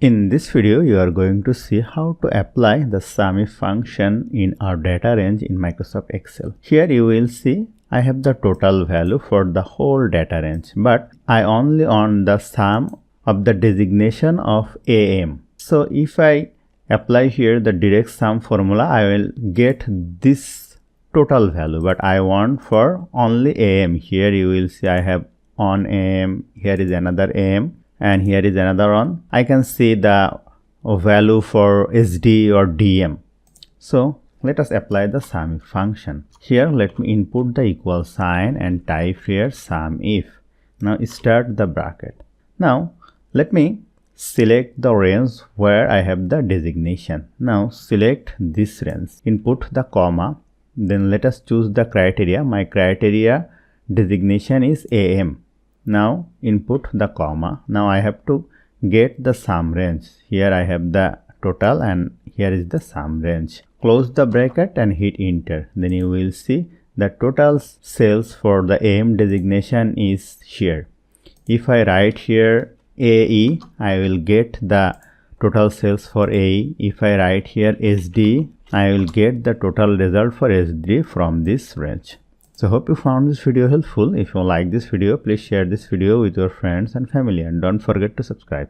In this video, you are going to see how to apply the SUMIF function in our data range in Microsoft Excel. Here you will see I have the total value for the whole data range, but I only want the sum of the designation of AM. So if I apply here the direct sum formula, I will get this total value, but I want for only AM. Here you will see I have on AM, here is another AM, and here is another one. I can see the value for SD or DM. So let us apply the SUMIF function. Here let me input the equal sign and type here SUMIF. Now start the bracket. Now let me select the range where I have the designation. Now select this range, input the comma, then let us choose the criteria. My criteria designation is AM. Now input the comma. Now I have to get the sum range. Here I have the total and here is the sum range. Close the bracket and hit enter. Then you will see the total sales for the AM designation is here. If I write here AE, I will get the total sales for AE. If I write here SD, I will get the total result for SD from this range. So hope you found this video helpful. If you like this video, please share this video with your friends and family and don't forget to subscribe.